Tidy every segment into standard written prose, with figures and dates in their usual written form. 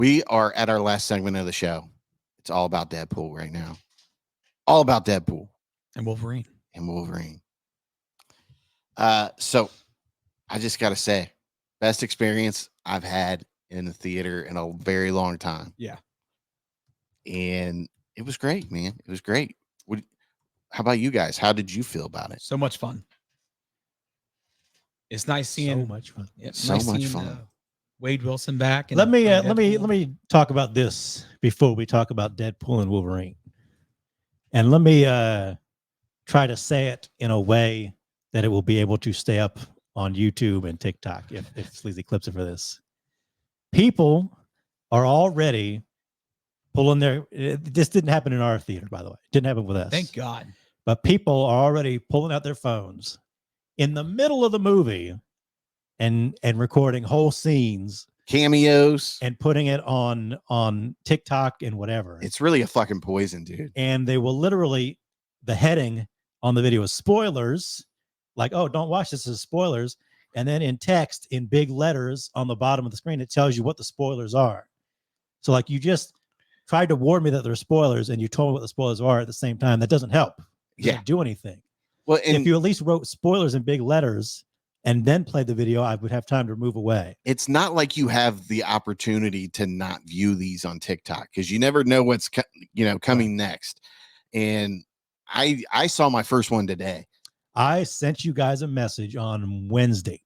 We are at our last segment of the show. It's all about Deadpool right now. All about Deadpool And Wolverine. So I just got to say, best experience I've had in the theater in a very long time. Yeah. And it was great, man. It was great. How about you guys? How did you feel about it? So much fun. It's nice seeing So much fun. Yeah, So nice much seeing, fun. Wade Wilson back. And Let me talk about this before we talk about Deadpool and Wolverine. And let me try to say it in a way that it will be able to stay up on YouTube and TikTok if Sleazy clips it for this. People are already pulling this didn't happen in our theater, by the way. It didn't happen with us. Thank God. But people are already pulling out their phones in the middle of the movie and recording whole scenes, cameos, and putting it on TikTok and whatever. It's really a fucking poison, dude. And they will literally, the heading on the video is spoilers, like, oh, don't watch this as spoilers. And then in text, in big letters on the bottom of the screen, it tells you what the spoilers are. So like, you just tried to warn me that there are spoilers and you told me what the spoilers are at the same time. That doesn't help. It doesn't do anything. Well, and if you at least wrote spoilers in big letters and then played the video, I would have time to move away. It's not like you have the opportunity to not view these on TikTok because you never know what's coming next. And I saw my first one today. I sent you guys a message on Wednesday.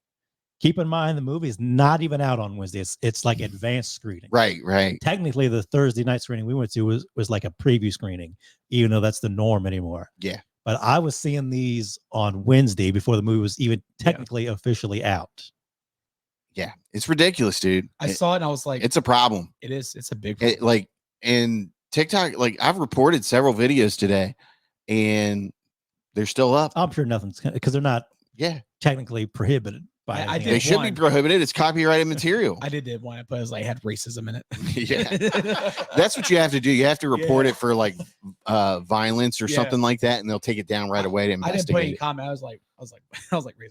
Keep in mind, the movie is not even out on Wednesday. It's like advanced screening. Right. Technically, the Thursday night screening we went to was like a preview screening, even though that's the norm anymore. Yeah. But I was seeing these on Wednesday before the movie was even technically officially out. Yeah, it's ridiculous, dude. I saw it and I was like, it's a problem. It is. It's a big problem. And TikTok, I've reported several videos today and they're still up. I'm sure nothing's because they're not technically prohibited. They should be prohibited. It's copyrighted material. I did one, but it was like had racism in it. Yeah, that's what you have to do. You have to report it for violence or something like that, and they'll take it down right away to investigate. I didn't put any comment. I was like,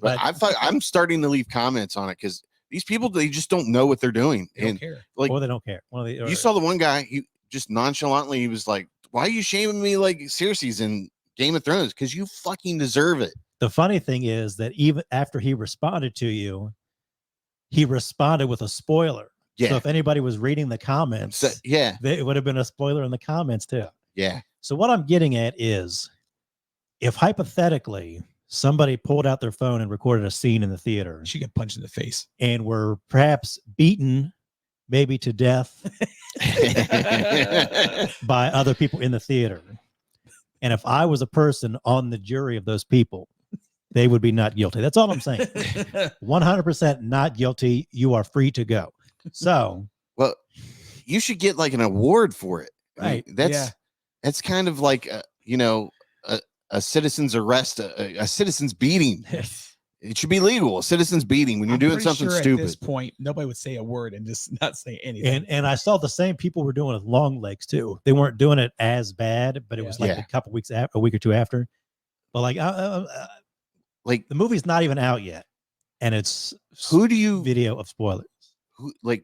but I'm starting to leave comments on it because these people, they just don't know what they're doing. They don't care. Or they don't care. You saw the one guy, he just nonchalantly, he was like, "Why are you shaming me like Cersei's in Game of Thrones? Because you fucking deserve it." The funny thing is that even after he responded to you, he responded with a spoiler. Yeah. So if anybody was reading the comments, it would have been a spoiler in the comments too. Yeah. So what I'm getting at is, if hypothetically somebody pulled out their phone and recorded a scene in the theater, she get punched in the face and were perhaps beaten, maybe to death, by other people in the theater. And if I was a person on the jury of those people, they would be not guilty. That's all I'm saying. 100% not guilty. You are free to go. So, well, you should get like an award for it. Right. I mean, that's kind of like a citizen's arrest, a citizen's beating. It should be legal. A citizen's beating when you're doing something stupid. At this point, nobody would say a word and just not say anything. And I saw the same people were doing with long legs too. They weren't doing it as bad, but it was like a couple weeks after, a week or two after. But like the movie's not even out yet, and it's video of spoilers.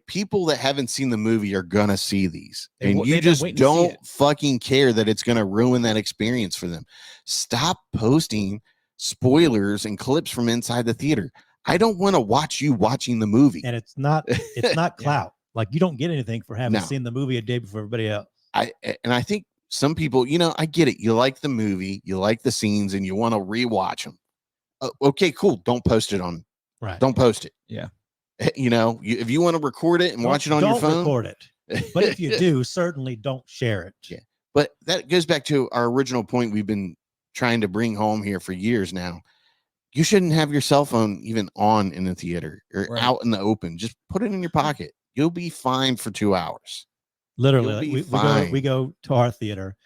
People that haven't seen the movie are gonna see these, and you just don't fucking care that it's gonna ruin that experience for them. Stop posting spoilers and clips from inside the theater. I don't want to watch you watching the movie. And it's not clout. Like, you don't get anything for having seen the movie a day before everybody else. I think some people, I get it. You like the movie, you like the scenes, and you want to rewatch them. Okay, cool. Don't post it on. Right. Don't post it. Yeah. If you want to record it and watch it on your phone, don't record it. But if you do, certainly don't share it. Yeah. But that goes back to our original point we've been trying to bring home here for years now. You shouldn't have your cell phone even on in the theater or out in the open. Just put it in your pocket. You'll be fine for 2 hours. Literally, we go to our theater.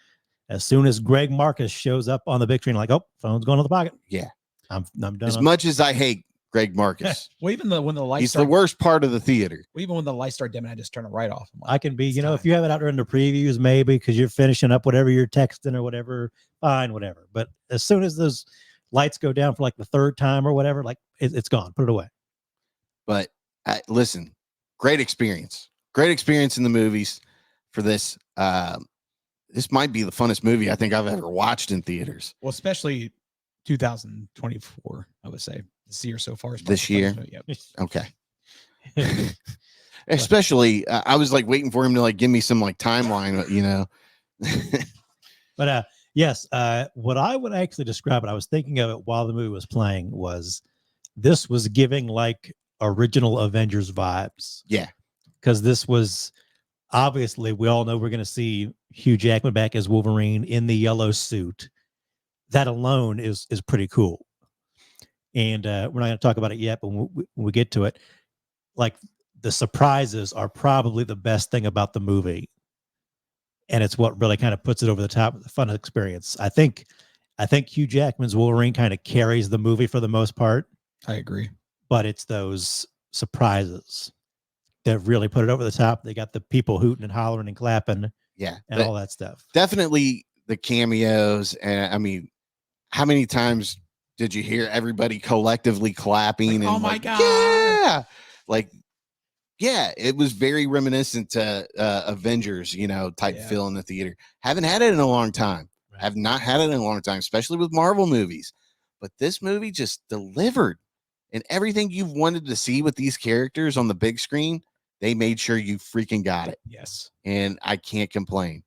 As soon as Greg Marcus shows up on the big screen, like, oh, phone's going to the pocket. Yeah. I'm done. As much as I hate Greg Marcus. Well, even when the lights he's the worst part of the theater. Well, even when the lights start dimming, I just turn it right off. I can be, if you have it out there in the previews, maybe because you're finishing up whatever you're texting or whatever, fine, whatever. But as soon as those lights go down for like the third time or whatever, like it's gone. Put it away. But listen, great experience. great experience in the movies for this. This might be the funnest movie I think I've ever watched in theaters. Well, especially 2024, I would say. This year so far. This year? Yep. Okay. Especially, I was like waiting for him to like give me some like timeline, you know. But yes, what I would actually describe it, I was thinking of it while the movie was playing, was this was giving like original Avengers vibes. Yeah. Because this was obviously, we all know we're going to see Hugh Jackman back as Wolverine in the yellow suit. That alone is pretty cool. And we're not going to talk about it yet, but when we get to it, like the surprises are probably the best thing about the movie. And it's what really kind of puts it over the top of the fun experience. I think Hugh Jackman's Wolverine kind of carries the movie for the most part. I agree. But it's those surprises that really put it over the top. They got the people hooting and hollering and clapping. Yeah. And all that stuff. Definitely the cameos. And I mean, how many times did you hear everybody collectively clapping? Like, and oh my like, God. Yeah. Like, yeah, it was very reminiscent to Avengers, you know, type feel in the theater. Haven't had it in a long time. Right. Have not had it in a long time, especially with Marvel movies. But this movie just delivered. And everything you've wanted to see with these characters on the big screen, they made sure you freaking got it. Yes. And I can't complain.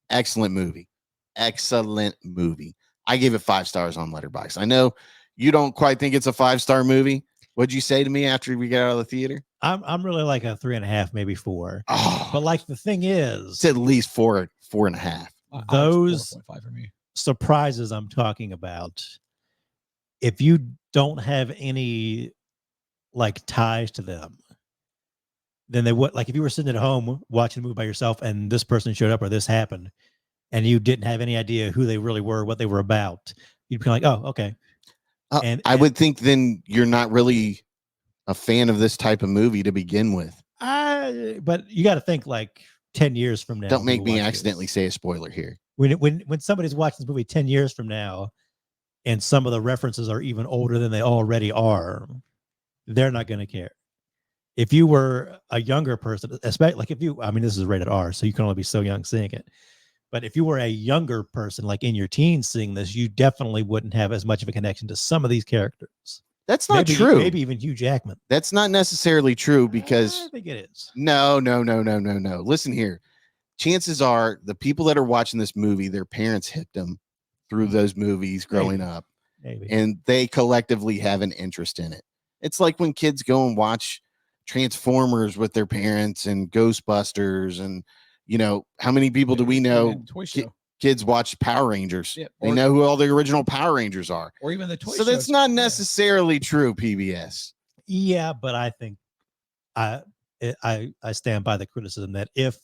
Excellent movie. Excellent movie. I gave it 5 stars on Letterboxd. I know you don't quite think it's a 5-star movie. What'd you say to me after we got out of the theater? I'm really like a 3.5, maybe 4. Oh, but like the thing is, it's at least 4.5. Those 4.5 for me. Surprises I'm talking about, if you don't have any like ties to them, then they would, like if you were sitting at home watching a movie by yourself and this person showed up or this happened and you didn't have any idea who they really were, what they were about, you'd be like, oh, okay. And I would think then you're not really a fan of this type of movie to begin with. But you got to think like 10 years from now. Don't make me accidentally say a spoiler here. When somebody's watching this movie 10 years from now, and some of the references are even older than they already are, they're not going to care. If you were a younger person, especially like if you, I mean, this is rated R, so you can only be so young seeing it. But if you were a younger person, like in your teens seeing this, you definitely wouldn't have as much of a connection to some of these characters. That's not true. Maybe even Hugh Jackman. That's not necessarily true because I think it is. No. Listen here. Chances are the people that are watching this movie, their parents hipped them through those movies growing up. Maybe. And they collectively have an interest in it. It's like when kids go and watch Transformers with their parents and Ghostbusters, and you know, how many people do we know kids watch Power Rangers? Yeah, they know who all the original Power Rangers are. Or even the toy So that's not necessarily true, PBS. Yeah, but I think I stand by the criticism that if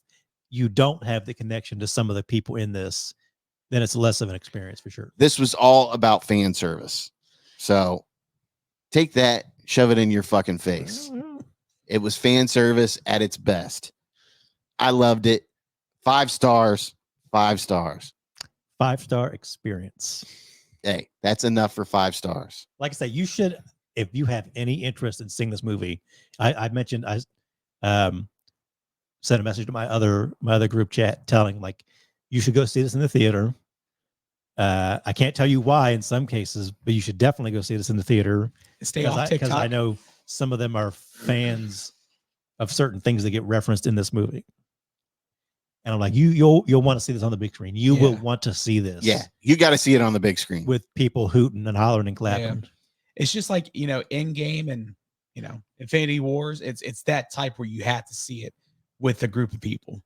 you don't have the connection to some of the people in this, then it's less of an experience for sure. This was all about fan service. So take that, shove it in your fucking face. It was fan service at its best. I loved it. 5 stars. 5 stars. 5-star experience. Hey, that's enough for 5 stars. Like I say, you should, if you have any interest in seeing this movie. I mentioned I sent a message to my other group chat telling like you should go see this in the theater. I can't tell you why in some cases, but you should definitely go see this in the theater. Stay off TikTok. Because I know some of them are fans of certain things that get referenced in this movie. And I'm like, you'll want to see this on the big screen. You will want to see this. Yeah, you got to see it on the big screen with people hooting and hollering and clapping. Yeah. It's just like, you know, Endgame and, you know, Infinity Wars. It's that type where you have to see it with a group of people.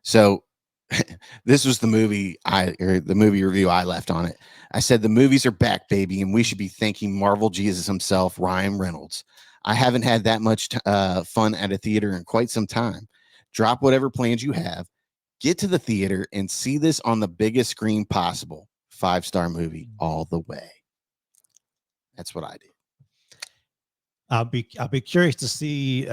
So this was the movie the movie review I left on it. I said the movies are back, baby, and we should be thanking Marvel Jesus himself, Ryan Reynolds. I haven't had that much fun at a theater in quite some time. Drop whatever plans you have. Get to the theater and see this on the biggest screen possible. 5-star movie all the way. That's what I did. I'll be curious to see.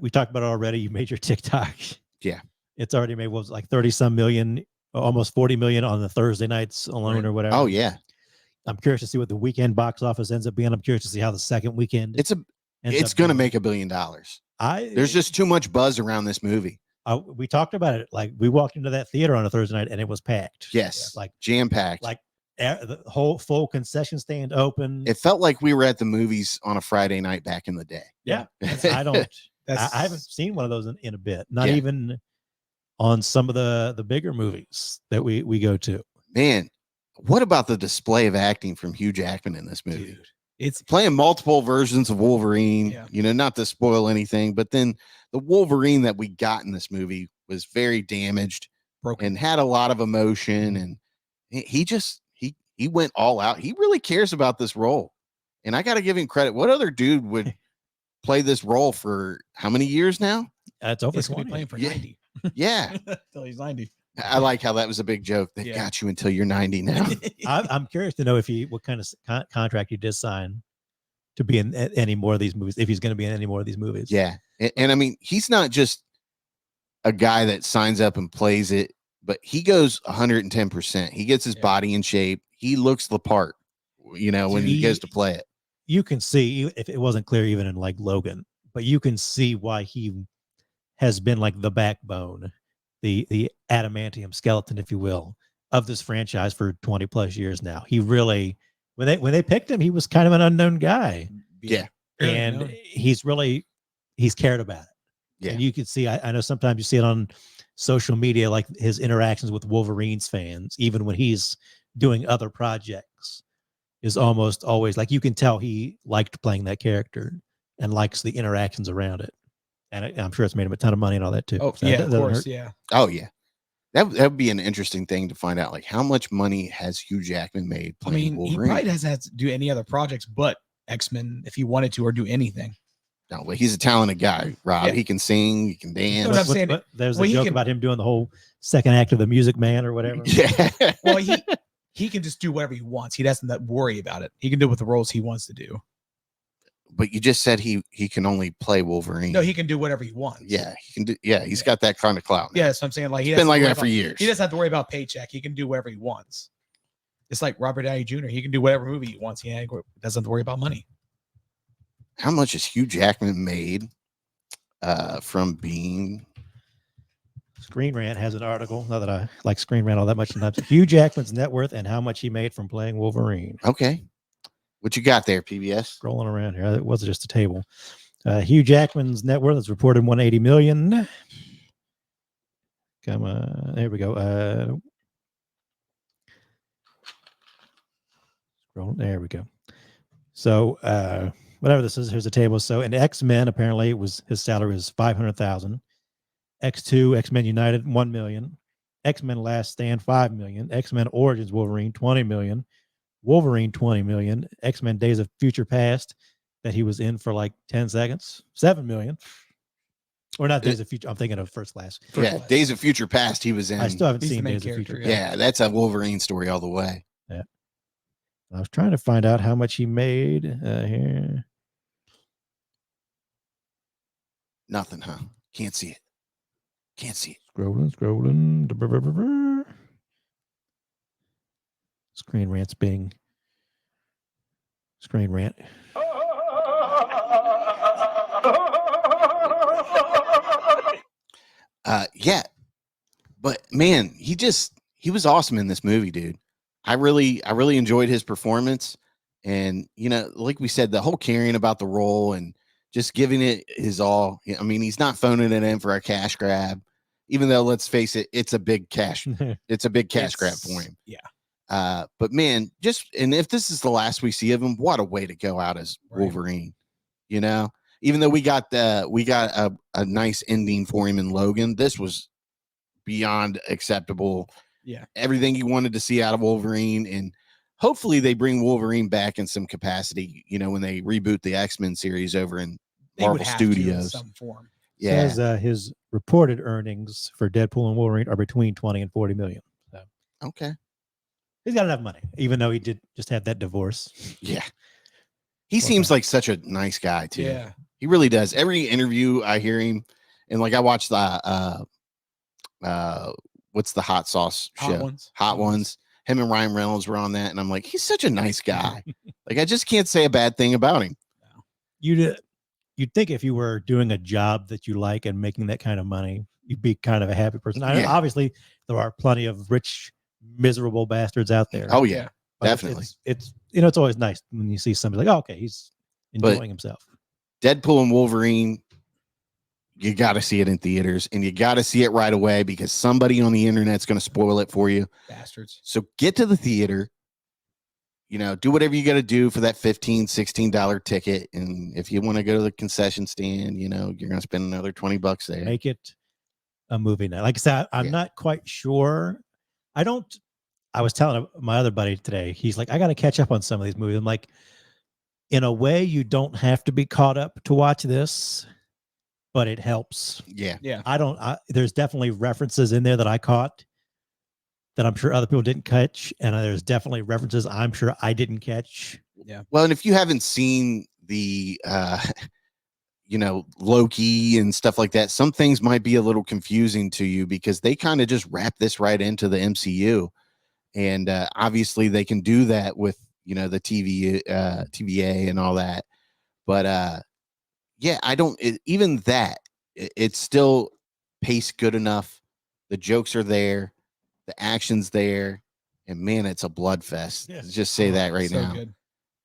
We talked about it already. You made your TikTok. Yeah. It's already made, what was it, like 30-some million, almost 40 million on the Thursday nights alone or whatever. Oh, yeah. I'm curious to see what the weekend box office ends up being. I'm curious to see how the second weekend. it's going to make $1 billion. There's just too much buzz around this movie. We talked about it. Like we walked into that theater on a Thursday night and it was packed. Yes. Like jam packed. Like the whole full concession stand open. It felt like we were at the movies on a Friday night back in the day. Yeah. I haven't seen one of those in a bit. Not even on some of the bigger movies that we go to. Man, what about the display of acting from Hugh Jackman in this movie? Dude, it's playing multiple versions of Wolverine, not to spoil anything, but then the Wolverine that we got in this movie was very damaged, broken, and had a lot of emotion. And he went all out. He really cares about this role. And I got to give him credit. What other dude would play this role for how many years now? It's over. He's going to be playing for 90. Yeah. Until he's 90. I like how that was a big joke. They got you until you're 90 now. I'm curious to know what kind of contract he did sign to be in any more of these movies, if he's going to be in any more of these movies. Yeah. And I mean, he's not just a guy that signs up and plays it, but he goes 110%. He gets his body in shape. He looks the part, when he goes to play it. You can see, if it wasn't clear even in like Logan, but you can see why he has been like the backbone, the adamantium skeleton, if you will, of this franchise for 20 plus years now. He really, when they picked him, he was kind of an unknown guy. Yeah. And he's cared about it. Yeah. And you can see, I know sometimes you see it on social media, like his interactions with Wolverine's fans, even when he's doing other projects, is almost always like, you can tell he liked playing that character and likes the interactions around it. And I'm sure it's made him a ton of money and all that too. Oh, so yeah, of course. Hurt. Yeah. Oh, yeah. That would be an interesting thing to find out. Like, how much money has Hugh Jackman made playing Wolverine? He probably hasn't had to do any other projects but X-Men if he wanted to, or do anything. No, but he's a talented guy, Rob. Yeah. He can sing, he can dance. What I'm saying, there's a joke about him doing the whole second act of The Music Man or whatever. Yeah. Well, he can just do whatever he wants. He doesn't worry about it. He can do with the roles he wants to do. But you just said he can only play Wolverine. No, he can do whatever he wants. Yeah, he can do. Yeah, he's got that kind of clout. Yeah, so I'm saying, like, he's been like that for years. He doesn't have to worry about paycheck. He can do whatever he wants. It's like Robert Downey Jr. He can do whatever movie he wants. He doesn't have to worry about money. How much has Hugh Jackman made from being? Screen Rant has an article. Not that I like Screen Rant all that much sometimes. Hugh Jackman's net worth and how much he made from playing Wolverine. Okay. What you got there, PBS? Scrolling around here. It wasn't just a table. Hugh Jackman's net worth is reported $180 million. Come on. There we go. Scroll. There we go. So whatever this is, here's a table. So in X-Men, apparently his salary was $500,000. X2, X-Men United, $1 million. X-Men Last Stand, $5 million. X-Men Origins Wolverine, $20 million. Wolverine, $20 million. X-Men Days of Future Past, that he was in for like 10 seconds, $7 million. Or not Days of Future. I'm thinking of First Class. Days of Future Past, he was in. I still haven't seen Days of Future Past. Yeah, that's a Wolverine story all the way. Yeah. I was trying to find out how much he made here. Nothing, huh? Can't see it. Can't see it. Scrolling. Screen Rant's being Screen Rant. Yeah, but man, he was awesome in this movie, dude. I really enjoyed his performance, and like we said, the whole caring about the role and just giving it his all. I mean, he's not phoning it in for a cash grab, even though, let's face it, it's a big cash grab for him. Yeah. But man, and if this is the last we see of him, what a way to go out as Wolverine. Even though we got a nice ending for him in Logan, this was beyond acceptable. Yeah. Everything you wanted to see out of Wolverine, and hopefully they bring Wolverine back in some capacity, when they reboot the X-Men series over in Marvel Studios. In some form. Yeah. Says, his reported earnings for Deadpool and Wolverine are between 20 and 40 million. So. Okay. He's got enough money, even though he did just have that divorce. Yeah. He seems like such a nice guy too. Yeah. He really does. Every interview I hear him, and like I watched the what's the hot sauce show? Hot Ones. Him and Ryan Reynolds were on that, and I'm like, he's such a nice guy. Like, I just can't say a bad thing about him. You you'd think if you were doing a job that you like and making that kind of money, you'd be kind of a happy person. Obviously, there are plenty of rich, miserable bastards out there. Oh yeah, but definitely. It's it's always nice when you see somebody like, oh, okay, he's enjoying himself. Deadpool and Wolverine, you got to see it in theaters, and you got to see it right away because somebody on the internet's going to spoil it for you. Bastards. So get to the theater, do whatever you got to do for that $15, $16 ticket. And if you want to go to the concession stand, you're going to spend another $20 there. Make it a movie night. Like I said, I'm not quite sure. I was telling my other buddy today, he's like, I got to catch up on some of these movies. I'm like, in a way, you don't have to be caught up to watch this, but it helps. Yeah. There's definitely references in there that I caught that I'm sure other people didn't catch. And there's definitely references I'm sure I didn't catch. Yeah. Well, and if you haven't seen the, Loki and stuff like that, some things might be a little confusing to you because they kind of just wrap this right into the MCU. And obviously they can do that with, the TVA and all that. But it's still paced good enough. The jokes are there. The action's there. And man, it's a blood fest. Yeah. Just say that right now. Good.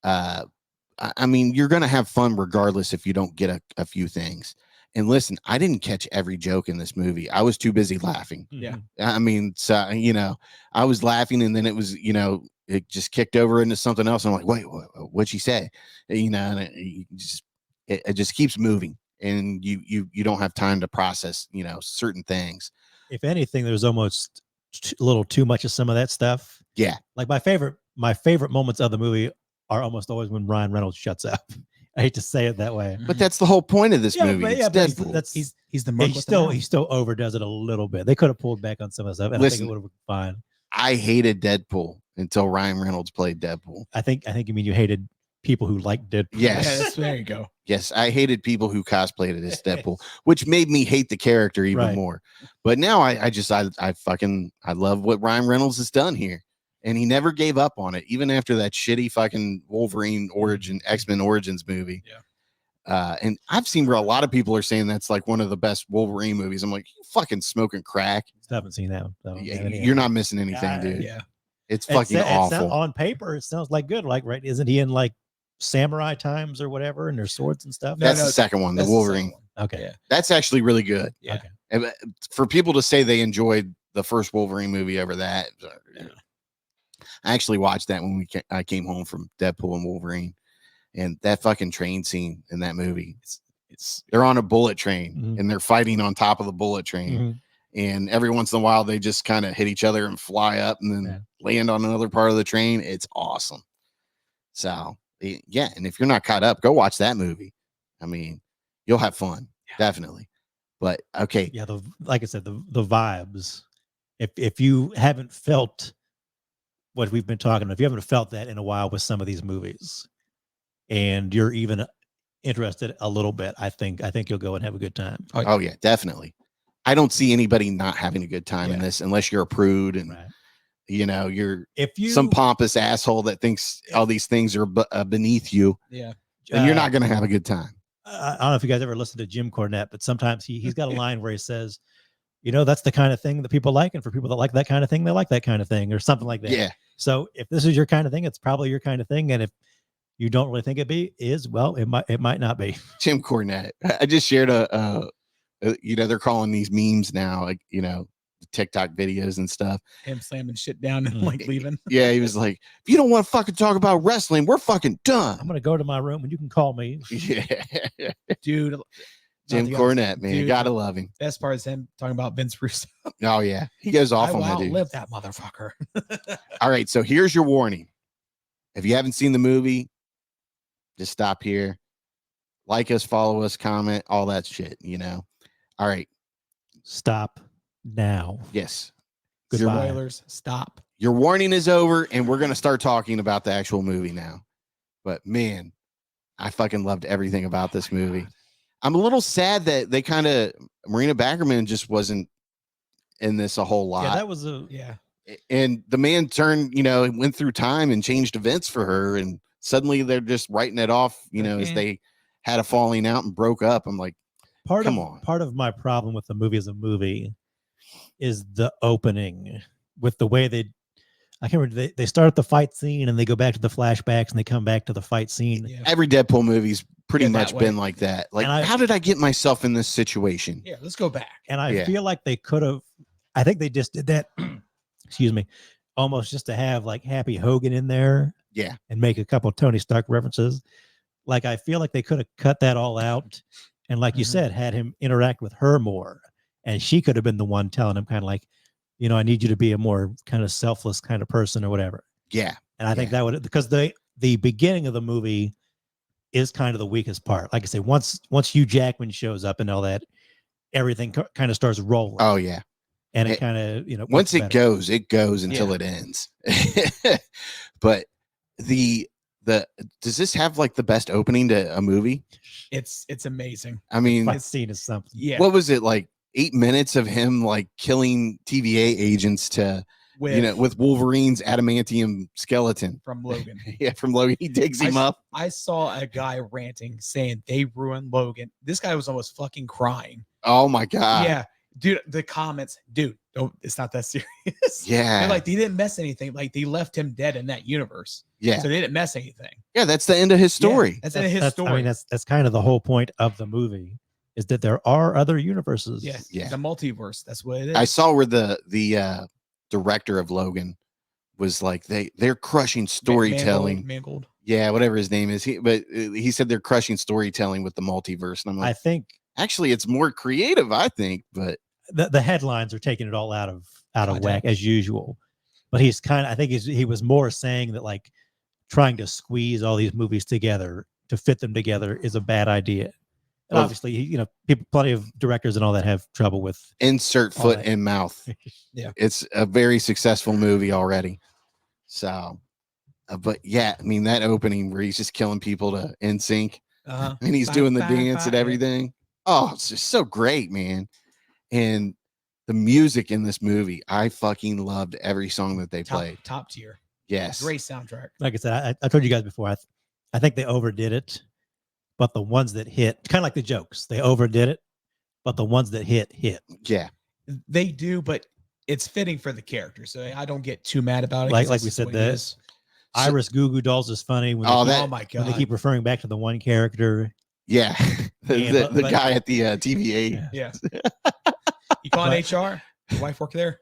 I mean, you're going to have fun regardless if you don't get a few things. And listen, I didn't catch every joke in this movie. I was too busy laughing. Yeah. I mean, so, I was laughing and then it was, it just kicked over into something else. I'm like, wait, what'd she say? And it just keeps moving and you don't have time to process, certain things. If anything, there's almost a little too much of some of that stuff. Yeah. Like my favorite moments of the movie are almost always when Ryan Reynolds shuts up. I hate to say it that way, but that's the whole point of this movie. It's Deadpool. He's the merc. He still overdoes it a little bit. They could have pulled back on some of the stuff, and I think it would have been fine. I hated Deadpool until Ryan Reynolds played Deadpool. I think you mean you hated people who liked Deadpool. Yes, there you go. Yes, I hated people who cosplayed it as Deadpool, which made me hate the character even more. But now I love what Ryan Reynolds has done here. And he never gave up on it, even after that shitty fucking Wolverine X-Men Origins movie. Yeah. And I've seen where a lot of people are saying that's like one of the best Wolverine movies. I'm like, you fucking smoking crack. I haven't seen that one. You're not missing anything, dude. Yeah. It's fucking awful. On paper, it sounds like good. Like, right? Isn't he in like samurai times or whatever, and there's swords and stuff? That's the second one, the Wolverine. Okay. Yeah. That's actually really good. Yeah. Okay. And for people to say they enjoyed the first Wolverine movie over that, I actually watched that when I came home from Deadpool and Wolverine, and that fucking train scene in that movie. They're on a bullet train and they're fighting on top of the bullet train, and every once in a while they just kind of hit each other and fly up and then land on another part of the train. It's awesome. So yeah, and if you're not caught up, go watch that movie. I mean, you'll have fun, definitely. But okay, yeah, like I said, the vibes. If you haven't felt what we've been talking about, if you haven't felt that in a while with some of these movies, and you're even interested a little bit, I think you'll go and have a good time. Oh yeah, definitely. I don't see anybody not having a good time in this unless you're a prude and you're some pompous asshole that thinks all these things are beneath you. Yeah, and you're not going to have a good time. I don't know if you guys ever listened to Jim Cornette, but sometimes he's got a line where he says, that's the kind of thing that people like, and for people that like that kind of thing, they like that kind of thing, or something like that. Yeah. So if this is your kind of thing, it's probably your kind of thing, and if you don't really think it might not be. Jim Cornette. I just shared they're calling these memes now, like TikTok videos and stuff. Him slamming shit down and like leaving. Yeah, he was like, if you don't want to fucking talk about wrestling, we're fucking done. I'm gonna go to my room and you can call me. Yeah, dude. Jim Cornette, man, you gotta love him. Best part is him talking about Vince Russo. Oh yeah, he goes off on that dude. Live that motherfucker. All right, so here's your warning. If you haven't seen the movie, just stop here. Like us, follow us, comment, all that shit. All right, stop now. Yes. Goodbye. Spoilers. Stop. Your warning is over, and we're gonna start talking about the actual movie now. But man, I fucking loved everything about this movie. God. I'm a little sad that they Marina Backerman just wasn't in this a whole lot. Yeah, that was and the man went through time and changed events for her, and suddenly they're just writing it off, as they had a falling out and broke up. I'm like, come on. Part of my problem with the movie as a movie is the opening with the way I can't remember. They start the fight scene and they go back to the flashbacks and they come back to the fight scene. Yeah. Every Deadpool movie's pretty much been like that. Like, how did I get myself in this situation? Yeah, let's go back. And I feel like they could have. I think they just did that. Excuse me, almost just to have like Happy Hogan in there. Yeah, and make a couple of Tony Stark references. Like I feel like they could have cut that all out, and like you said, had him interact with her more, and she could have been the one telling him kind of like, you know, I need you to be a more kind of selfless kind of person or whatever. Yeah, and I think that would, because the beginning of the movie is kind of the weakest part. Like I say, once Hugh Jackman shows up and all that, everything kind of starts rolling. Oh yeah. And it kind of, you know, once it goes until it ends. But does this have like the best opening to a movie? It's amazing. I mean, that scene is something. Yeah. What was it, like 8 minutes of him like killing TVA agents with Wolverine's adamantium skeleton from Logan? Yeah, from Logan. He digs him up. I saw a guy ranting saying they ruined Logan. This guy was almost fucking crying. Oh my god. Yeah. Dude, the comments, it's not that serious. Yeah. They're like, they didn't mess anything. Like, they left him dead in that universe. Yeah. So they didn't mess anything. Yeah, that's the end of his story. Yeah, that's the end of his story. I mean, that's kind of the whole point of the movie, is that there are other universes. Yeah. The multiverse. That's what it is. I saw where the director of Logan was like, they're crushing storytelling. Mangold. Yeah, whatever his name is. He said they're crushing storytelling with the multiverse. And I'm like, I think actually it's more creative, I think, but the headlines are taking it all out of whack as usual. But he's I think he was more saying that like trying to squeeze all these movies together to fit them together is a bad idea. And obviously, you know, plenty of directors and all that have trouble with insert foot in mouth. Yeah, it's a very successful movie already. So, but yeah, I mean, that opening where he's just killing people to NSYNC, and he's doing the dance and everything. Oh, it's just so great, man. And the music in this movie, I fucking loved every song that they played. Top tier. Yes. Great soundtrack. Like I said, I told you guys before, I think they overdid it, but the ones that hit, kind of like the jokes, they overdid it, but the ones that hit. Yeah. They do, but it's fitting for the character. So I don't get too mad about it. Like we said, this Iris Goo Goo Dolls is funny. When oh my God. When they keep referring back to the one character. Yeah. the guy at the TVA. Yeah. You calling HR? Your wife work there?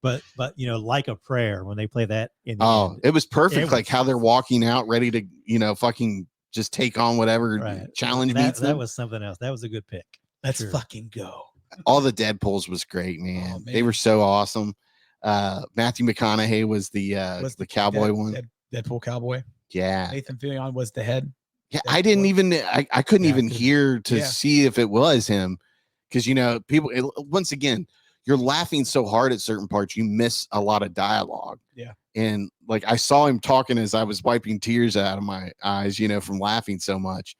But you know, like a prayer when they play that in the end, it was perfect. Like how they're walking out ready to, you know, fucking just take on whatever challenge meets them. That was something else. That was a good pick. Let's fucking go. All the Deadpools was great, man. They were so awesome. Matthew McConaughey was the cowboy one. Deadpool cowboy. Yeah. Nathan Fillion was the head. Yeah, I didn't even I couldn't even hear to see if it was him, because you know, people once again, you're laughing so hard at certain parts you miss a lot of dialogue. Yeah. And like I saw him talking as I was wiping tears out of my eyes, you know, from laughing so much,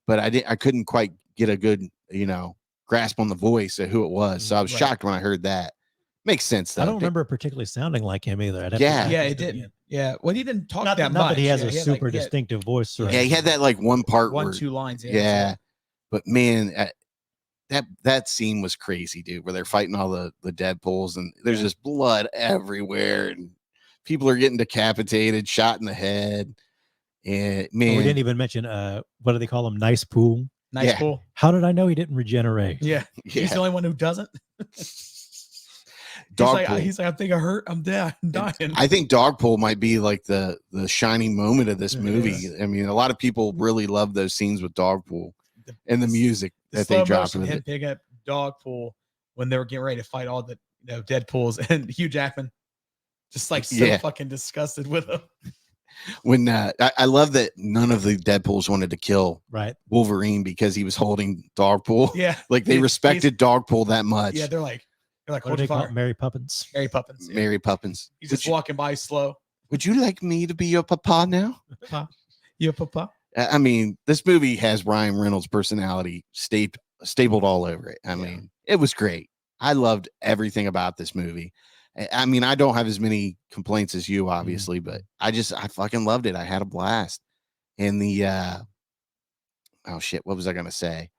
but I couldn't quite get a good, you know, grasp on the voice of who it was. So I was shocked when I heard that. Makes sense though. I don't remember particularly sounding like him either. It didn't. Yeah, well, he didn't talk that much. Not that he has a super distinctive voice. Yeah, he had that like one part, 1-2 lines. Yeah, but man, that scene was crazy, dude. Where they're fighting all the Deadpools, and there's just blood everywhere, and people are getting decapitated, shot in the head. And man, we didn't even mention what do they call him? Nice Pool. Nice Pool. How did I know he didn't regenerate? Yeah, he's the only one who doesn't. He's like, I think I hurt. I'm dead. I'm dying. I think Dogpool might be like the shining moment of this movie. I mean, a lot of people really love those scenes with Dogpool and the music that they dropped with it. Picking up Dogpool when they were getting ready to fight all the Deadpools, and Hugh Jackman just like so fucking disgusted with him. When I love that none of the Deadpools wanted to kill Wolverine because he was holding Dogpool. Yeah, like they respected Dogpool that much. Yeah, they're like what do they call it? Mary Poppins. Mary Poppins. Yeah. Mary Poppins. He's just walking by slow. Would you like me to be your papa now? Your papa. I mean, this movie has Ryan Reynolds' personality stapled all over it. I mean, it was great. I loved everything about this movie. I mean, I don't have as many complaints as you, obviously, but I fucking loved it. I had a blast. in the oh shit, what was I gonna say?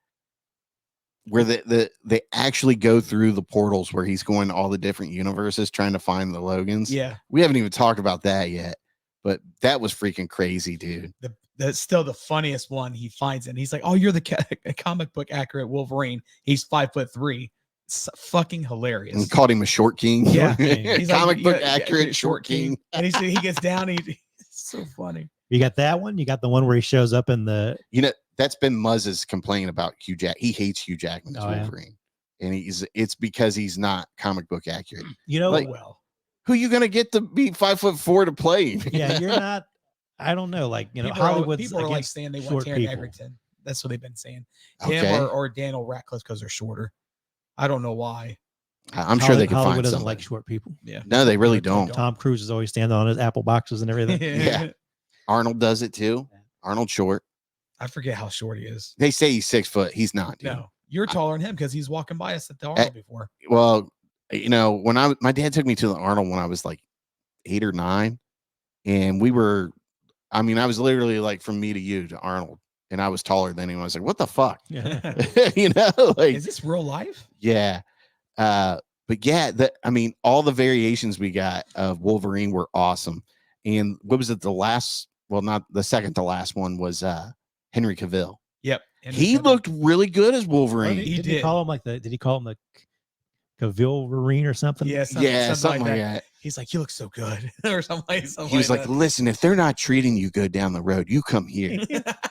Where they actually go through the portals where he's going to all the different universes trying to find the Logans. Yeah. We haven't even talked about that yet, but that was freaking crazy, dude. That's still the funniest one he finds, and he's like, "Oh, you're the comic book accurate Wolverine." He's 5'3". It's fucking hilarious. And called him a short king. Yeah, He's comic book accurate short king. And he gets down. It's so funny. You got that one. You got the one where he shows up in the. You know, that's been Muzz's complaint about Hugh Jack. He hates Hugh Jackman as Wolverine, and it's because he's not comic book accurate. You know, like, who you gonna get to be 5'4" to play? Yeah, you're not. I don't know, like people are like saying they want Taron Egerton. That's what they've been saying. Him or Daniel Radcliffe because they're shorter. I don't know why. I'm sure they can Hollywood find doesn't somebody. like short people. Yeah, no, they really don't. Tom Cruise is always standing on his apple boxes and everything. Yeah, Arnold does it too. Arnold's short. I forget how short he is. They say he's 6 foot. He's not. Dude. No, you're taller than him because he's walking by us at the Arnold before. Well, you know, when my dad took me to the Arnold when I was like 8 or 9, and we were. I mean, I was literally like from me to you to Arnold, and I was taller than him. I was like, what the fuck? Yeah. You know, like, is this real life? Yeah. But yeah, I mean, all the variations we got of Wolverine were awesome. And what was it? The last, well, not the second to last one was Henry Cavill. Yep. He looked really good as Wolverine. Did he call him did he call him the Cavill Wolverine or something? Yeah, something like that. He's like, you look so good, or something. He was like, listen, if they're not treating you good down the road, you come here.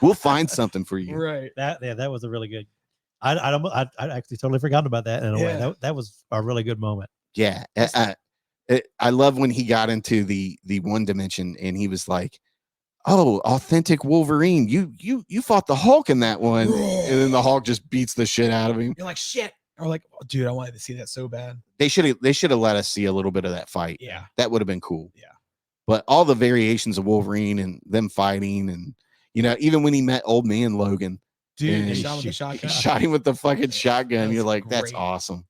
We'll find something for you. Right. That was a really good. I actually totally forgot about that in a way. That was a really good moment. Yeah. I love when he got into the one dimension and he was like, oh, authentic Wolverine. You fought the Hulk in that one. And then the Hulk just beats the shit out of him. You're like, shit. Or like, oh, dude, I wanted to see that so bad. They should have let us see a little bit of that fight. Yeah. That would have been cool. Yeah. But all the variations of Wolverine and them fighting, and you know, even when he met old man Logan, dude, he shot with the shotgun. Shot him with the fucking shotgun. You're like, that's awesome.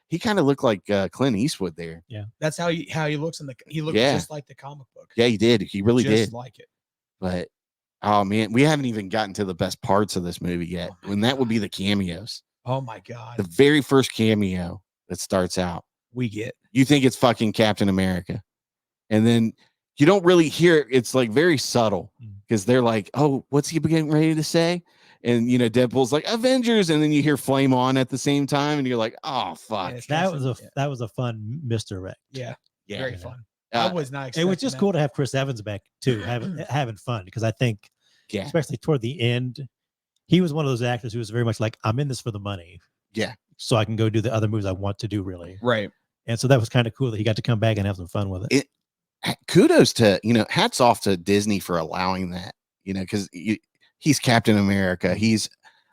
He kind of looked like Clint Eastwood there. Yeah. That's how he looks he looked just like the comic book. Yeah, he did. He really just did. Like it. But oh man, we haven't even gotten to the best parts of this movie yet. And that would be the cameos. Oh my God. The very first cameo that starts out. You think it's fucking Captain America. And then you don't really hear it. It's like very subtle because they're like, oh, what's he getting ready to say? And you know, Deadpool's like Avengers, and then you hear Flame On at the same time, and you're like, oh fuck. Yeah, that was a fun misdirect. Yeah. Very fun. I was not expecting it was just cool to have Chris Evans back too, having fun, because I think especially toward the end, he was one of those actors who was very much like, I'm in this for the money. Yeah. So I can go do the other movies I want to do, really. Right. And so that was kind of cool that he got to come back and have some fun with it. Kudos to, you know, hats off to Disney for allowing that, you know, because he's Captain America. He's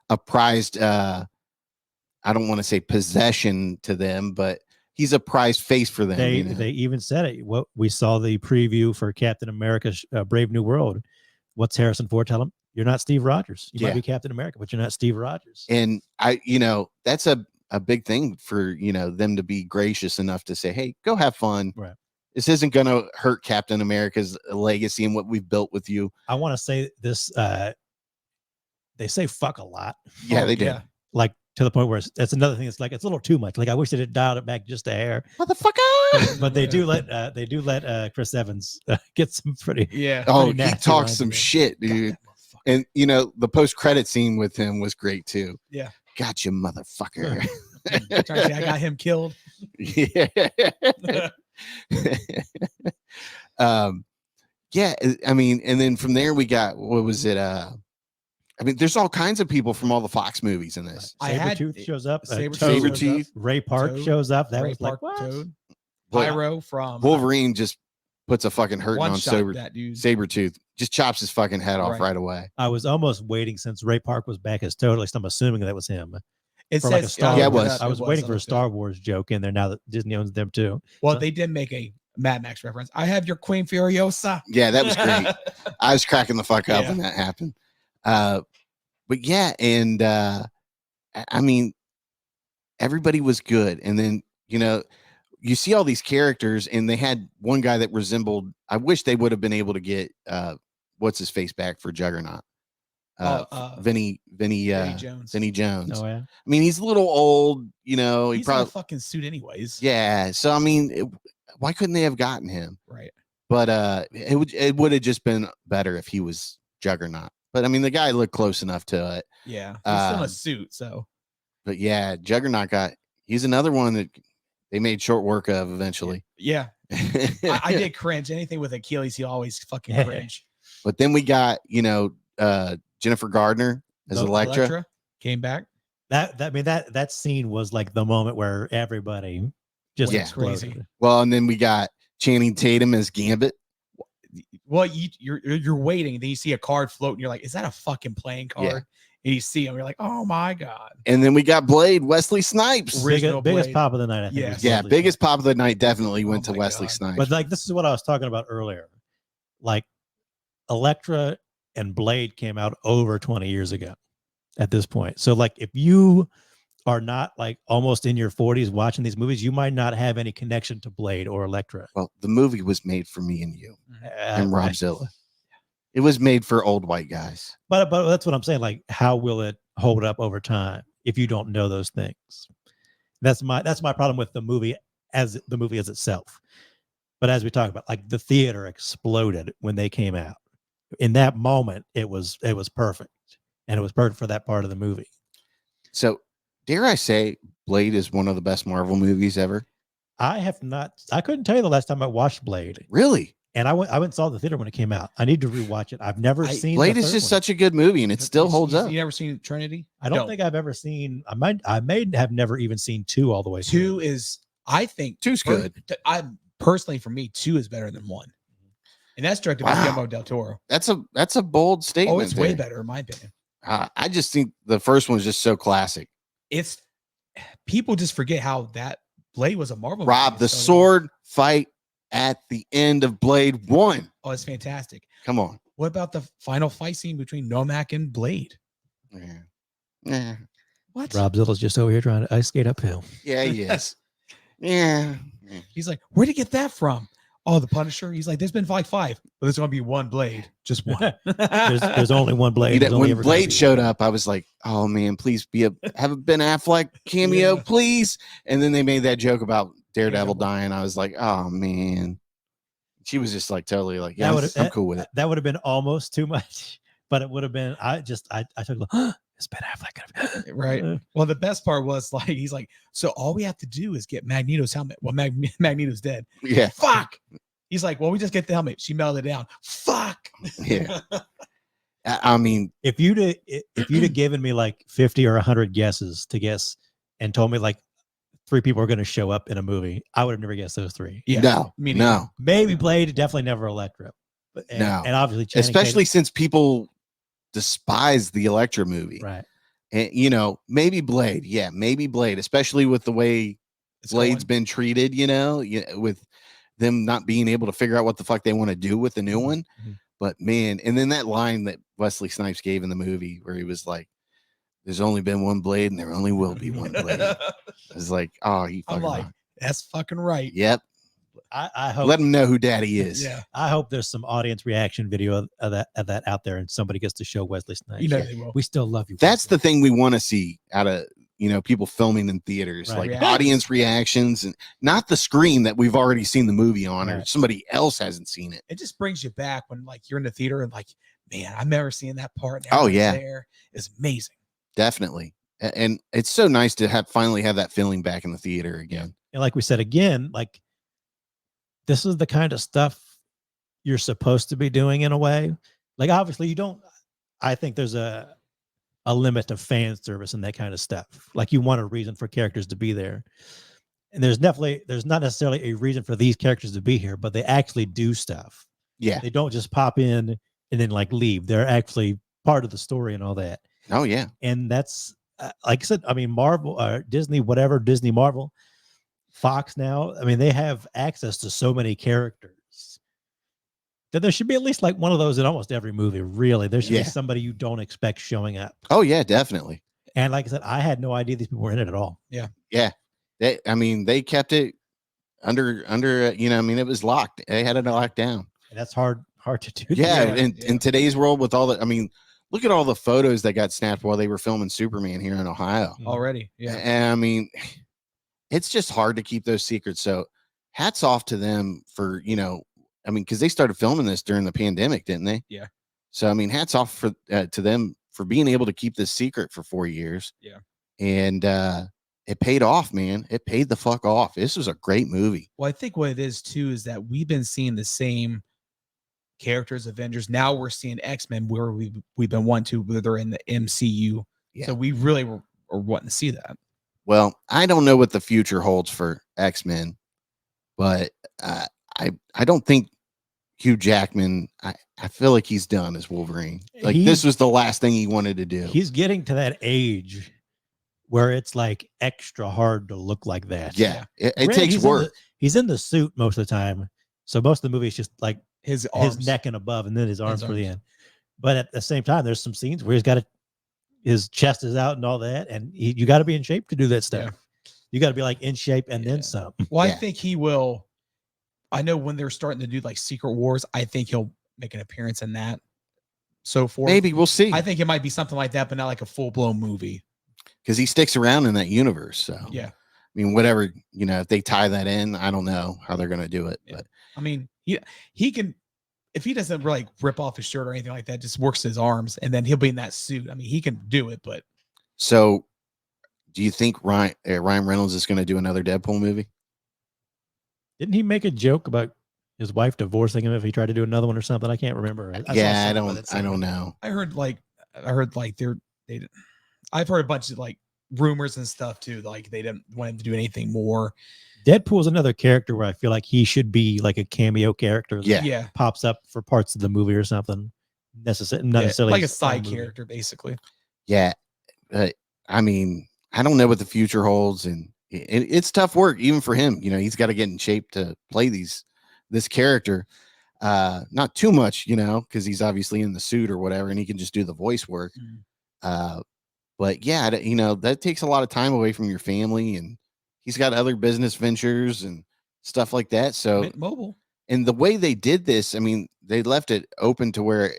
a prized, I don't want to say possession to them, but he's a prized face for them. They even said it. What we saw the preview for Captain America's Brave New World. What's Harrison Ford tell him? You're not Steve Rogers. You might be Captain America, but you're not Steve Rogers. And you know, that's a big thing for, you know, them to be gracious enough to say, hey, go have fun. Right. This isn't going to hurt Captain America's legacy and what we've built with you. I want to say this. They say fuck a lot. Yeah, they do. Like to the point where that's another thing. It's like, it's a little too much. Like I wish they had dialed it back just a hair. Motherfucker. But they do let Chris Evans get some pretty. Yeah. Oh, he talks some shit, dude. And you know, the post-credit scene with him was great too. Yeah. Gotcha, motherfucker. I got him killed. Yeah. Yeah, I mean, and then from there we got, what was it? I mean, there's all kinds of people from all the Fox movies in this. Sabretooth shows up. Sabretooth. Ray Park shows up. That was like, what? Toad. Pyro from Wolverine just puts a fucking hurt on Sabretooth. Sabretooth. Just chops his fucking head off right away. I was almost waiting, since Ray Park was back as Toad, at least I'm assuming that was him. It says, like a Star it Wars. was. I was waiting for a Star Wars joke in there now that Disney owns them too. Well, they did make a Mad Max reference. I have your Queen Furiosa. Yeah, that was great. I was cracking the fuck up when that happened. But yeah, and I mean, everybody was good. And then, you know, you see all these characters, and they had one guy that resembled, I wish they would have been able to get what's his face back for Juggernaut. Vinny Jones. Vinny Jones. Oh yeah. I mean, he's a little old, you know. He's in a fucking suit anyways. Yeah. So I mean, why couldn't they have gotten him? Right. But it would have just been better if he was Juggernaut. But I mean, the guy looked close enough to it. Yeah. He's still in a suit, so. But yeah, Juggernaut he's another one that they made short work of eventually. Yeah. I did cringe. Anything with Achilles, he always fucking cringe. But then we got, Jennifer Gardner as Elektra. Came back. That scene was like the moment where everybody just exploded. Crazy. Well, and then we got Channing Tatum as Gambit. Well, you're waiting, then you see a card float, and you're like, "Is that a fucking playing card?" Yeah. And you see him, you're like, "Oh my god!" And then we got Blade, Wesley Snipes. Biggest pop of the night, I think. Yes. Yeah, biggest pop of the night definitely went to Wesley Snipes. But like, this is what I was talking about earlier. Like, Elektra and Blade came out over 20 years ago at this point. So like, if you are not like almost in your 40s watching these movies, you might not have any connection to Blade or Elektra. Well, the movie was made for me and you and Right. Robzilla. It was made for old white guys. But that's what I'm saying. Like, how will it hold up over time if you don't know those things? That's my problem with the movie as itself. But as we talk about, like, the theater exploded when they came out. In that moment, it was perfect, and it was perfect for that part of the movie. So, dare I say, Blade is one of the best Marvel movies ever? I couldn't tell you the last time I watched Blade. Really? And I went and saw the theater when it came out. I need to rewatch it. I've never seen Blade is just such a good movie, and it still holds up. You never seen Trinity? I don't think I've ever seen. I may have never even seen 2 all the way through. 2 is, I think, 2's good. Personally, for me, 2 is better than 1, and that's directed by Guillermo del Toro. That's a bold statement. Oh, it's way better in my opinion. I just think the first one is just so classic. It's people just forget how that Blade was a Marvel Rob, movie. the sword fight at the end of Blade 1. Oh, it's fantastic. Come on. What about the final fight scene between Nomak and Blade? Yeah. What? Robzilla's just over here trying to ice skate uphill. Yeah, he is. Yeah. He's like, where'd you get that from? Oh, the Punisher. He's like, there's been like 5, but there's gonna be one Blade, just one. there's only one Blade. When Blade showed up, I was like, oh man, please have a Ben Affleck cameo, please. And then they made that joke about Daredevil dying. I was like, oh man. She was just like totally like, yeah, I'm cool with it. That would have been almost too much, but it would have been. I took it's Ben Affleck, right? Well, the best part was like, he's like, so all we have to do is get Magneto's helmet. Well, Magneto's dead. Yeah. Fuck. He's like, well, we just get the helmet. She melted it down. Fuck. Yeah. I mean, if you'd have given me like 50 or 100 guesses to guess and told me like 3 people are going to show up in a movie, I would have never guessed those 3. Yeah. No. Maybe Blade, definitely never Elektra. And obviously, especially since people despise the Elektra movie, right? And maybe Blade, maybe Blade, especially with the way Blade's been treated, with them not being able to figure out what the fuck they want to do with the new one. Mm-hmm. But man, and then that line that Wesley Snipes gave in the movie where he was like, "There's only been one Blade, and there only will be one Blade." I was like, "Oh, I'm like, that's fucking right." Yep. I hope. Let him know who Daddy is. Yeah. I hope there's some audience reaction video of that out there, and somebody gets to show Wesley Snipes. They will. We still love you. That's the thing we want to see out of people filming in theaters, right. like audience reactions, and not the screen that we've already seen the movie on, right. or somebody else hasn't seen it. It just brings you back when like you're in the theater and like, man, I've never seen that part. Oh yeah, there is amazing. Definitely, and it's so nice to finally have that feeling back in the theater again. And like we said again, like this is the kind of stuff you're supposed to be doing in a way. Like obviously you don't. I think there's a limit to fan service and that kind of stuff. Like you want a reason for characters to be there. And there's not necessarily a reason for these characters to be here, but they actually do stuff. Yeah. They don't just pop in and then like leave. They're actually part of the story and all that. Oh yeah. And that's like I said, I mean, Marvel, Disney, whatever, Disney, Marvel, Fox now, I mean, they have access to so many characters that there should be at least like one of those in almost every movie. Really, there should be somebody you don't expect showing up. Oh yeah, definitely. And like I said, I had no idea these people were in it at all. Yeah, yeah. They kept it under. It was locked. They had it locked down. And that's hard hard to do. Yeah, that. in today's world with all the, I mean, look at all the photos that got snapped while they were filming Superman here in Ohio. Already. Yeah. And I mean, it's just hard to keep those secrets. So hats off to them for, I mean, because they started filming this during the pandemic, didn't they? Yeah. So, I mean, hats off to them for being able to keep this secret for 4 years. Yeah. And it paid off, man. It paid the fuck off. This was a great movie. Well, I think what it is too is that we've been seeing the same characters, Avengers. Now we're seeing X-Men where we've been wanting to, where they're in the MCU. Yeah. So we really are wanting to see that. Well, I don't know what the future holds for X-Men, but I don't think Hugh Jackman, I feel like he's done as Wolverine. Like this was the last thing he wanted to do. He's getting to that age where it's like extra hard to look like that. Yeah. It takes work. He's in the suit most of the time. So most of the movie is just like his neck and above, and then his arms for the end. But at the same time, there's some scenes where he's got his chest is out and all that. And you got to be in shape to do that stuff. Yeah. You got to be like in shape and then some. Well, I think he will. I know when they're starting to do like Secret Wars, I think he'll make an appearance in that. So forth. Maybe we'll see. I think it might be something like that, but not like a full blown movie. Because he sticks around in that universe. So yeah. I mean, whatever, if they tie that in, I don't know how they're gonna do it. Yeah. But I mean, he can, if he doesn't like rip off his shirt or anything like that, just works his arms and then he'll be in that suit. I mean, he can do it, but so do you think Ryan Reynolds is gonna do another Deadpool movie? Didn't he make a joke about his wife divorcing him if he tried to do another one or something? I can't remember. I don't know. I heard like I've heard a bunch of like rumors and stuff too. Like they didn't want him to do anything more. Deadpool's another character where I feel like he should be like a cameo character. Yeah. Pops up for parts of the movie or something. Not necessarily like a side character, basically. Yeah. I mean, I don't know what the future holds, and it's tough work even for him. He's got to get in shape to play this character. Not too much, because he's obviously in the suit or whatever, and he can just do the voice work. But yeah, that takes a lot of time away from your family, and he's got other business ventures and stuff like that. So mobile. And the way they did this, I mean, they left it open to where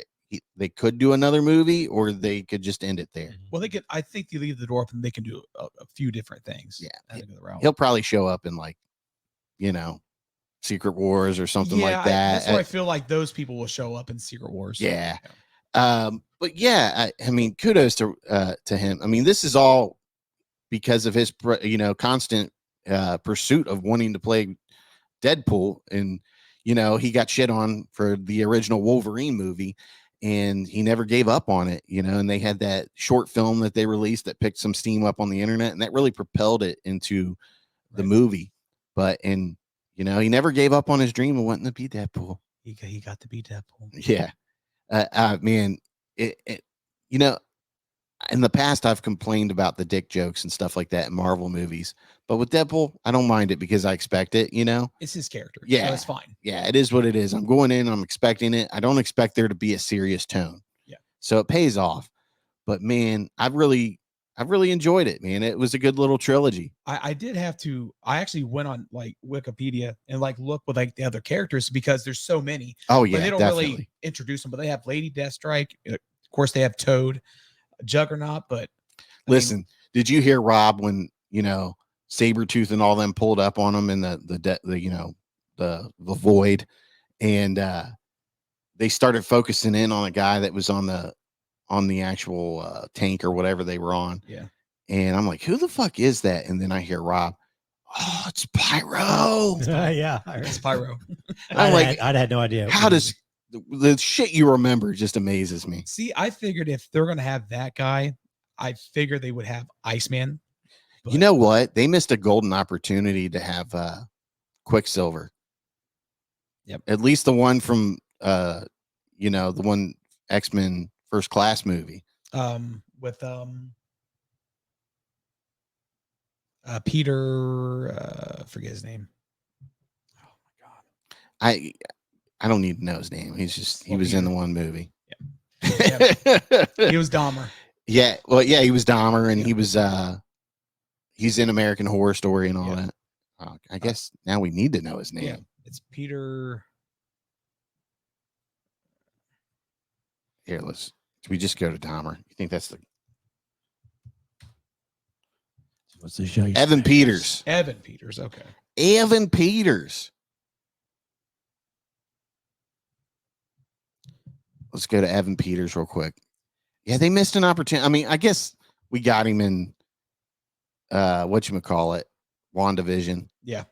they could do another movie or they could just end it there. Well, they could. I think they leave the door open. They can do a few different things. Yeah, he'll probably show up in like, Secret Wars or something like that. That's where I feel like those people will show up in Secret Wars. Yeah. But yeah, I mean, kudos to him. I mean, this is all because of his, constant pursuit of wanting to play Deadpool. And, he got shit on for the original Wolverine movie and he never gave up on it, and they had that short film that they released that picked some steam up on the internet and that really propelled it into the movie. But, he never gave up on his dream of wanting to be Deadpool. He got to be Deadpool. Yeah. Man, in the past, I've complained about the dick jokes and stuff like that in Marvel movies, but with Deadpool, I don't mind it because I expect it, It's his character. Yeah. So it's fine. Yeah, it is what it is. I'm going in, I'm expecting it. I don't expect there to be a serious tone. Yeah. So it pays off. But man, I've really enjoyed it, man. It was a good little trilogy. I actually went on like Wikipedia and like look with like the other characters because there's so many. Oh yeah, but they don't really introduce them, but they have Lady Deathstrike. Of course, they have Toad, Juggernaut. But listen, did you hear Rob when Sabretooth and all them pulled up on him in the void, and they started focusing in on a guy that was on the actual tank or whatever they were on. Yeah. And I'm like, who the fuck is that? And then I hear Rob, oh, it's Pyro. Yeah. It's Pyro. I had no idea. How does the shit you remember just amazes me. See, I figured if they're going to have that guy, I figured they would have Iceman. But you know what? They missed a golden opportunity to have Quicksilver. Yep. At least the one from, the one X-Men First Class movie. With Peter, forget his name. Oh my god. I don't need to know his name. He was in the one movie. Yeah. He was Dahmer. Yeah. Well, yeah, he was Dahmer and he was he's in American Horror Story and all that. I guess now we need to know his name. Yeah. It's Peter. Here, we just go to Dahmer. You think that's the What's the show? Evan Peters? Evan Peters. Okay. Evan Peters. Let's go to Evan Peters real quick. Yeah, they missed an opportunity. I mean, I guess we got him in whatchamacallit, WandaVision. Yeah.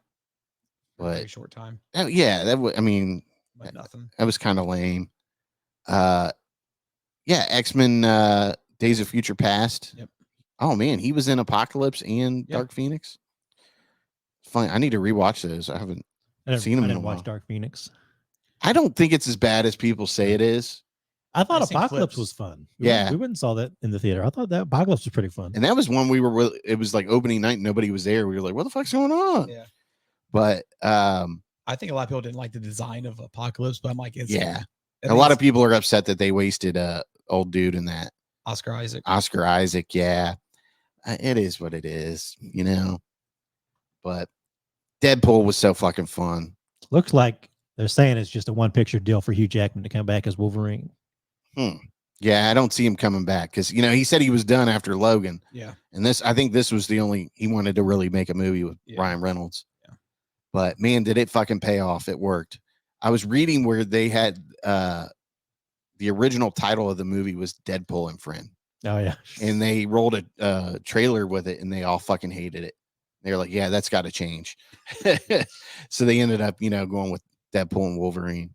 But very short time. Yeah, that was, I mean, Like nothing. That was kind of lame. Yeah, X-Men Days of Future Past. Yep. Oh man, he was in Apocalypse and Dark Phoenix. Fine. I need to rewatch those. I haven't seen them in a while. Watch Dark Phoenix. I don't think it's as bad as people say it is. I thought Apocalypse was fun. We went and saw that in the theater. I thought that Apocalypse was pretty fun. And that was one we were. It was like opening night. And nobody was there. We were like, "What the fuck's going on?" Yeah. But I think a lot of people didn't like the design of Apocalypse, but I'm like, a lot of people are upset that they wasted old dude in that. Oscar Isaac. Yeah. It is what it is, you know. But Deadpool was so fucking fun. Looks like they're saying it's just a one-picture deal for Hugh Jackman to come back as Wolverine. Yeah, I don't see him coming back because he said he was done after Logan. Yeah, and I think this was the only he wanted to really make a movie with Ryan Reynolds. Yeah, but man, did it fucking pay off? It worked. I was reading where they had the original title of the movie was Deadpool and Friend. Oh yeah, and they rolled a trailer with it, and they all fucking hated it. They're like, yeah, that's got to change. So they ended up, going with Deadpool and Wolverine.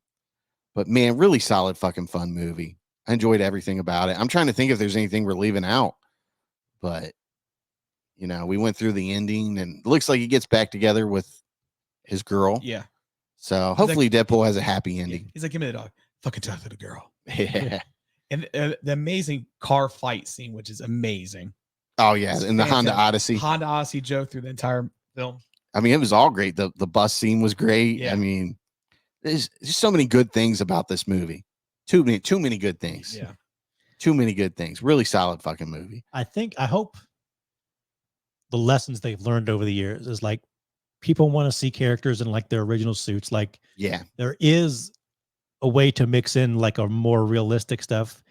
But man, really solid fucking fun movie. I enjoyed everything about it. I'm trying to think if there's anything we're leaving out, but we went through the ending, and it looks like he gets back together with his girl. Yeah. So hopefully Deadpool has a happy ending. He's like, give me the dog. Fucking talk to the girl. Yeah. And the amazing car fight scene, which is amazing. Oh yeah, in the Honda Odyssey. Honda Odyssey joke through the entire film. I mean, it was all great. The bus scene was great. Yeah. I mean, there's just so many good things about this movie. Too many good things. Yeah. Too many good things. Really solid fucking movie. I hope the lessons they've learned over the years is like people want to see characters in like their original suits. Like, yeah, there is a way to mix in like a more realistic stuff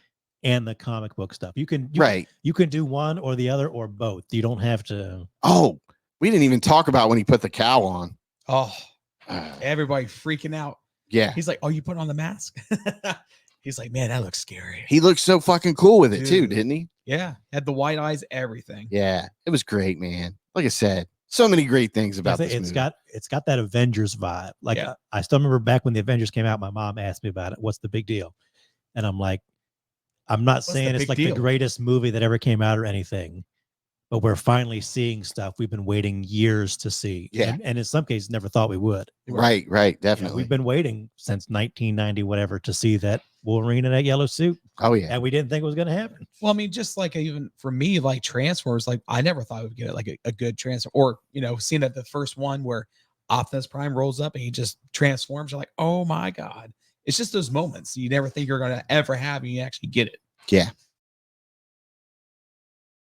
and the comic book stuff. You can do one or the other or both. You don't have to. Oh, we didn't even talk about when he put the cowl on. Oh, everybody freaking out. Yeah. He's like, oh, you put on the mask? He's like, man, that looks scary. He looked so fucking cool with it too, didn't he? Yeah. Had the white eyes, everything. Yeah. It was great, man. Like I said, so many great things about this movie. It's got that Avengers vibe. Like I still remember back when the Avengers came out, my mom asked me about it. What's the big deal? And I'm like, I'm not saying it's like the greatest movie that ever came out or anything, but we're finally seeing stuff we've been waiting years to see. Yeah. And in some cases never thought we would. Right. Definitely. We've been waiting since 1990, whatever, to see that Wolverine in that yellow suit. Oh yeah. And we didn't think it was going to happen. Well, I mean, just like even for me, like Transformers, like I never thought we'd get like a good transform, or, seeing that the first one where Optimus Prime rolls up and he just transforms, you're like, oh my God. It's just those moments you never think you're going to ever have, and you actually get it. Yeah.